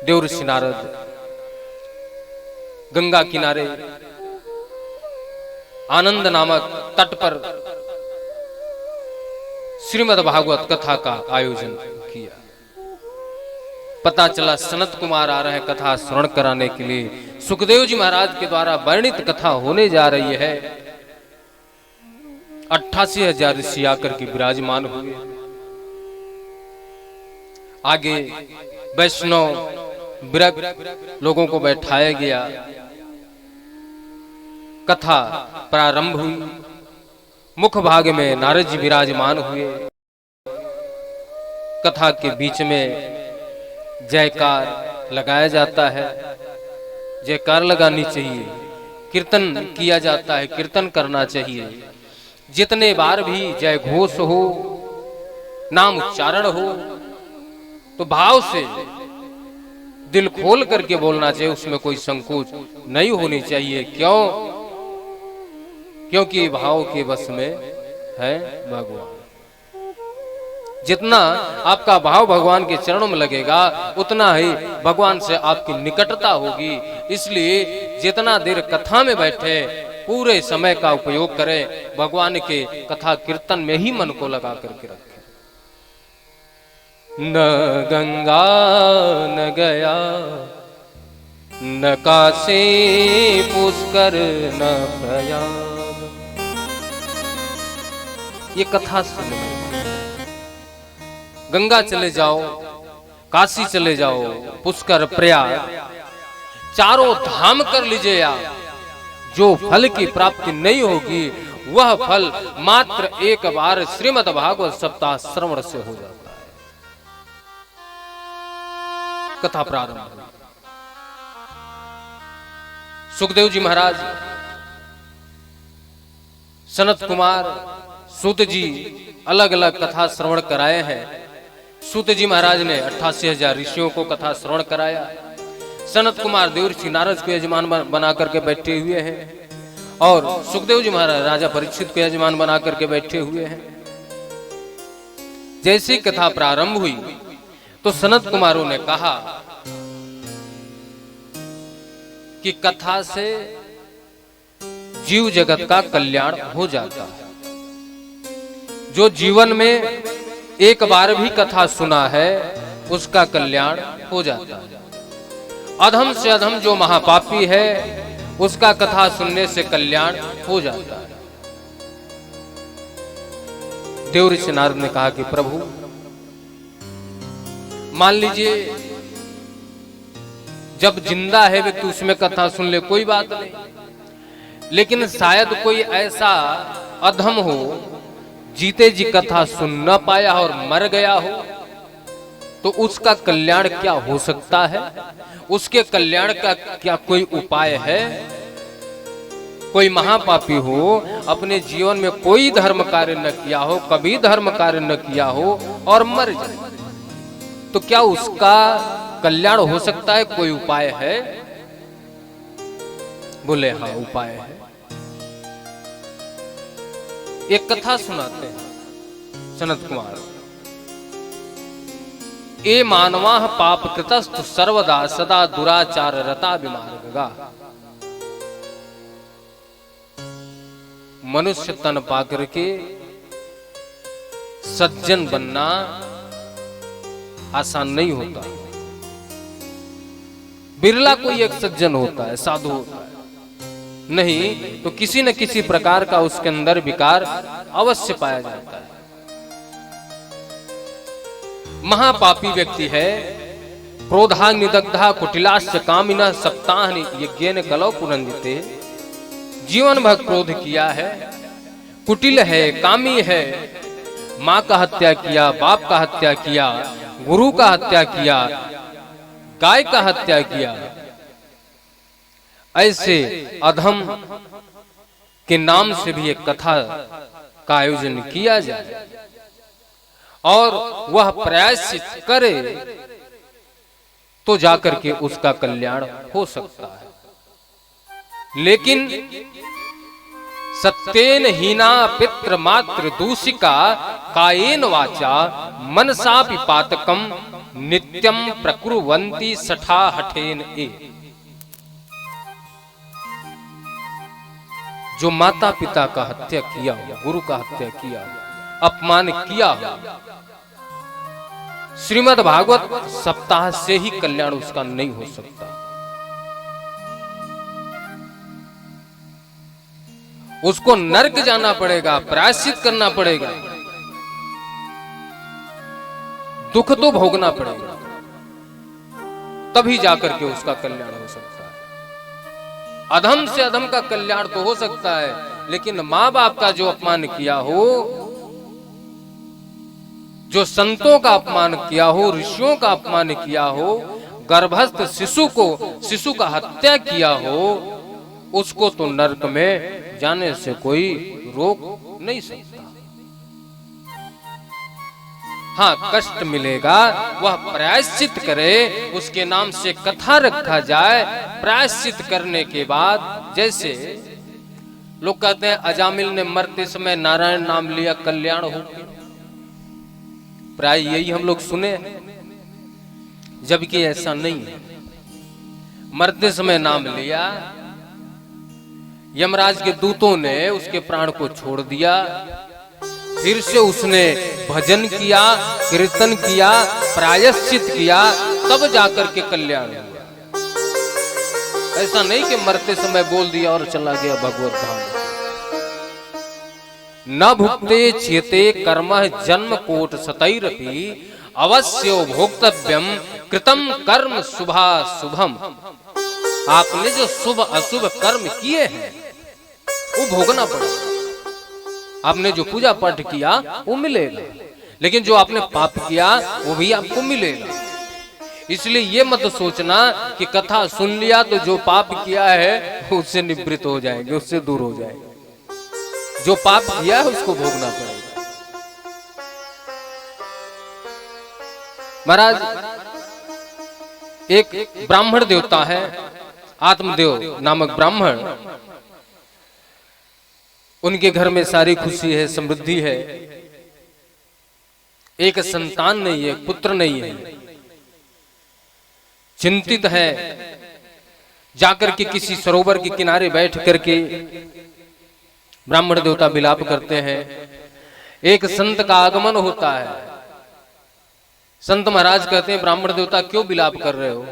देवर्षि नारद गंगा किनारे आनंद नामक तट पर श्रीमद् भागवत कथा का आयोजन किया। पता चला सनत कुमार आ रहे हैं कथा श्रवण कराने के लिए। सुखदेव जी महाराज के द्वारा वर्णित कथा होने जा रही है। 88,000 ऋषि आकर के विराजमान हुए। आगे वैष्णव विरक्त लोगों को बैठाया गया। कथा प्रारंभ हुई। मुख भाग में नारद जी विराजमान हुए। कथा के बीच में जयकार लगाया जाता है। जयकार लगानी चाहिए। कीर्तन किया जाता है, कीर्तन करना चाहिए। जितने बार भी जय घोष हो, नाम उच्चारण हो, तो भाव से दिल खोल करके बोलना चाहिए। उसमें कोई संकोच नहीं होनी चाहिए। क्यों? क्योंकि भाव के वश में है भगवान। जितना आपका भाव भगवान के चरणों में लगेगा उतना ही भगवान से आपकी निकटता होगी। इसलिए जितना देर कथा में बैठे पूरे समय का उपयोग करें, भगवान के कथा कीर्तन में ही मन को लगा करके रखें। न गंगा न गया, न काशी पुष्कर न प्रयाग। ये कथा सुनो। गंगा चले जाओ, काशी चले जाओ, पुष्कर प्रयाग, चारों धाम कर लीजिए आप। जो फल की प्राप्ति नहीं होगी वह फल मात्र एक बार श्रीमद् भागवत सप्ताह श्रवण से हो जाता है। कथा प्रारंभ हुई। सुखदेव जी महाराज, सनत कुमार, सूत जी अलग अलग कथा श्रवण कराए हैं। सूत जी महाराज ने 88,000 ऋषियों को कथा श्रवण कराया। सनत कुमार देवर्षि नारद को यजमान बना करके बैठे हुए हैं और सुखदेव जी महाराज राजा परीक्षित को यजमान बना करके बैठे हुए हैं। जैसी कथा प्रारंभ हुई तो सनत कुमारों ने कहा कि कथा से जीव जगत का कल्याण हो जाता है। जो जीवन में एक बार भी कथा सुना है उसका कल्याण हो जाता है। अधम से अधम जो महापापी है उसका कथा सुनने से कल्याण हो जाता है। देवर्षि नारद ने कहा कि प्रभु, मान लीजिए जब जिंदा है व्यक्ति उसमें कथा सुन ले, कोई बात नहीं, लेकिन शायद कोई ऐसा अधम हो जीते जी कथा सुन न पाया और मर गया हो, तो उसका कल्याण क्या हो सकता है? उसके कल्याण का क्या कोई उपाय है? कोई महापापी हो, अपने जीवन में कोई धर्म कार्य न किया हो, कभी धर्म कार्य न किया हो और मर जाए, तो क्या उसका कल्याण हो सकता है? कोई उपाय है? बोले हाँ, उपाय है। एक कथा सुनाते हैं सनत कुमार। ए मानवा पाप कृतस्तु सर्वदा सदा दुराचार रता विमार्गा। मनुष्य तन पाकर के सज्जन बनना आसान नहीं होता। बिरला कोई एक सज्जन होता है, साधु होता है, नहीं तो किसी न किसी प्रकार का उसके अंदर विकार अवश्य पाया जाता है। महापापी व्यक्ति है, क्रोधाग्निदग्धा कुटिलाश्च कामिनः सप्ताहनि यज्ञेन कलौ पुनन्दिते। जीवन भर क्रोध किया है, कुटिल है, कामी है, माँ का हत्या किया, बाप का हत्या किया, गुरु का हत्या किया, गाय का हत्या किया। ऐसे अधम के नाम से भी एक कथा का आयोजन किया जाए और वह प्रायश्चित करे तो जाकर के उसका कल्याण हो सकता है। लेकिन सत्येन हीना पितृ मातृ दूषिका कायेन वाचा मनसा पातकम नित्यम प्रकुर्वन्ति सठा हठेन ए। जो माता पिता का हत्या किया हो, गुरु का हत्या किया हो, अपमान किया हो, श्रीमद् भागवत सप्ताह से ही कल्याण उसका नहीं हो सकता। उसको नरक जाना पड़ेगा, प्रायश्चित करना पड़ेगा, दुख तो भोगना पड़ेगा, तभी जाकर के उसका कल्याण हो सकता है। अधम से अधम का कल्याण तो हो सकता है, लेकिन मां बाप का जो अपमान किया हो, जो संतों का अपमान किया हो, ऋषियों का अपमान किया हो, गर्भस्थ शिशु का हत्या किया हो, उसको तो नरक में जाने से कोई रोक नहीं सकता। हाँ, कष्ट मिलेगा, वह प्रायश्चित करे, उसके नाम से कथा रखा जाए। प्रायश्चित करने के बाद, जैसे लोग कहते हैं अजामिल ने मरते समय नारायण नाम लिया, कल्याण हो गया, प्राय यही हम लोग सुने हैं, जबकि ऐसा नहीं है। मरते समय नाम लिया, यमराज के दूतों ने उसके प्राण को छोड़ दिया, फिर से उसने भजन किया, कीर्तन किया, प्रायश्चित किया, तब जाकर के कल्याण हुआ। ऐसा नहीं कि मरते समय बोल दिया और चला गया भगवत धाम। न भुक्ते चेते कर्म जन्म कोट सतैरपि अवश्यो भोक्तव्यम कृतम कर्म शुभा शुभम। आपने जो शुभ अशुभ कर्म किए हैं वो भोगना पड़ेगा। आपने जो पूजा पाठ किया वो मिलेगा, लेकिन जो आपने पाप किया वो भी आपको मिलेगा। इसलिए ये मत सोचना कि कथा सुन लिया तो जो पाप किया है उससे निवृत्त हो जाएंगे, उससे दूर हो जाएंगे। जो पाप किया है उसको भोगना पड़ेगा। महाराज, एक ब्राह्मण देवता है, आत्मदेव नामक ब्राह्मण, उनके घर में सारी खुशी है, समृद्धि है, एक संतान नहीं है, पुत्र नहीं है, चिंतित है। जाकर के किसी सरोवर के किनारे बैठ करके ब्राह्मण देवता विलाप करते हैं। एक संत का आगमन होता है। संत महाराज कहते हैं, ब्राह्मण देवता क्यों विलाप कर रहे हो?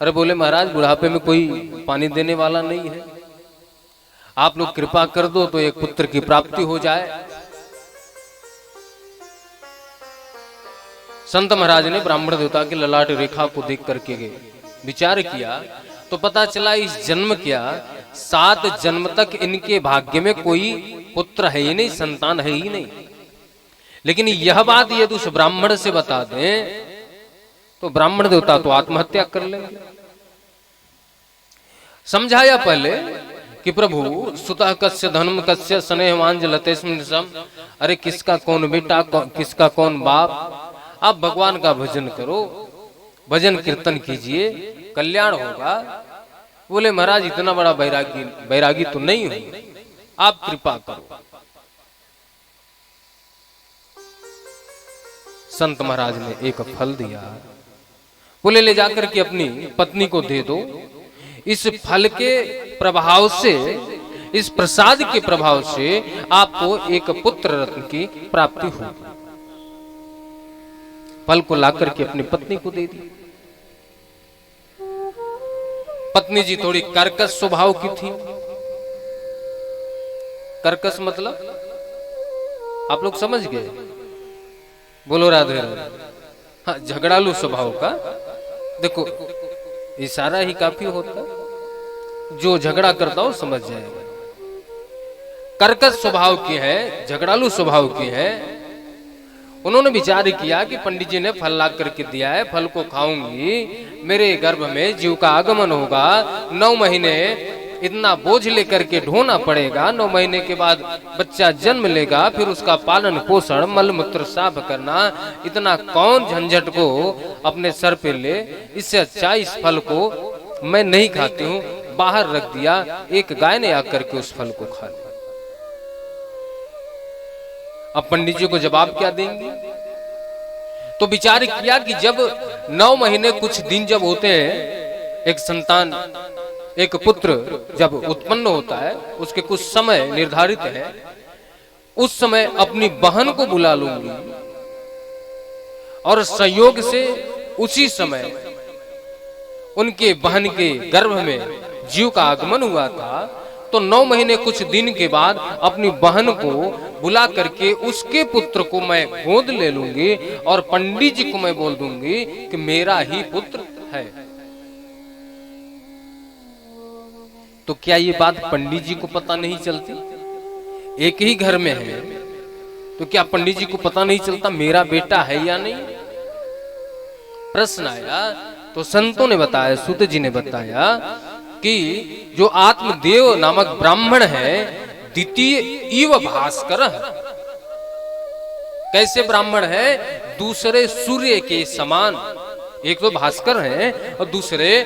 अरे बोले, महाराज बुढ़ापे में कोई पानी देने वाला नहीं है, आप लोग कृपा कर दो तो एक पुत्र की प्राप्ति हो जाए। संत महाराज ने ब्राह्मण देवता की ललाट रेखा को देख करके विचार किया तो पता चला इस जन्म क्या 7 जन्म तक इनके भाग्य में कोई पुत्र है ही नहीं, संतान है ही नहीं। लेकिन यह बात यदि उस ब्राह्मण से बता दें तो ब्राह्मण देवता तो आत्महत्या कर लेंगे। समझाया पहले कि प्रभु सुतः कस्य धनम कस्य स्नेहवांजलते स्म। अरे किसका कौन बेटा, किसका कौन बाप, आप भगवान का भजन करो, भजन कीर्तन कीजिए, कल्याण होगा। बोले महाराज इतना बड़ा बैरागी तो नहीं हूं, आप कृपा करो। संत महाराज ने एक फल दिया, बोले ले जाकर के अपनी पत्नी को दे दो। इस फल के प्रभाव से, इस प्रसाद के प्रभाव से आपको एक पुत्र रत्न की प्राप्ति होगी। फल को लाकर के अपनी पत्नी को दे दी। पत्नी जी थोड़ी कर्कश स्वभाव की थी। कर्कश मतलब आप लोग समझ गए? बोलो राधे राधे। हाँ, झगड़ालू स्वभाव का। देखो इशारा ही काफी होता, जो झगड़ा करता हो समझ जाएगा। कर्कश स्वभाव की है, झगड़ालू स्वभाव की है। उन्होंने विचार किया कि पंडित जी ने फल ला करके दिया है, फल को खाऊंगी, मेरे गर्भ में जीव का आगमन होगा, 9 महीने इतना बोझ लेकर के ढोना पड़ेगा, 9 महीने के बाद बच्चा जन्म लेगा, फिर उसका पालन पोषण, मल मूत्र साफ करना, इतना कौन झंझट को अपने सर पे ले। इससे अच्छा इस फल को मैं नहीं खाती हूँ, बाहर रख दिया, एक गाय ने आकर के उस फल को खा लिया। अब पंडित जी को जवाब क्या देंगे? तो विचार किया कि जब 9 महीने कुछ दिन जब होते हैं, एक संतान, एक पुत्र जब उत्पन्न होता है, उसके कुछ समय निर्धारित है, उस समय अपनी बहन को बुला लूंगी। और संयोग से उसी समय उनके बहन के गर्भ में जीव का आगमन हुआ था। तो 9 महीने कुछ दिन के बाद अपनी बहन को बुला करके उसके पुत्र को मैं गोद ले लूंगी और पंडित जी को मैं बोल दूंगी कि मेरा ही पुत्र है। तो क्या ये बात पंडित जी को पता नहीं चलती? एक ही घर में है, तो क्या पंडित जी को पता नहीं चलता मेरा बेटा है या नहीं? प्रश्न आया। तो संतों ने बताया, सूत जी ने बताया कि जो आत्मदेव नामक ब्राह्मण है, द्वितीय इव भास्कर। कैसे ब्राह्मण है? दूसरे सूर्य के समान। एक तो भास्कर है और दूसरे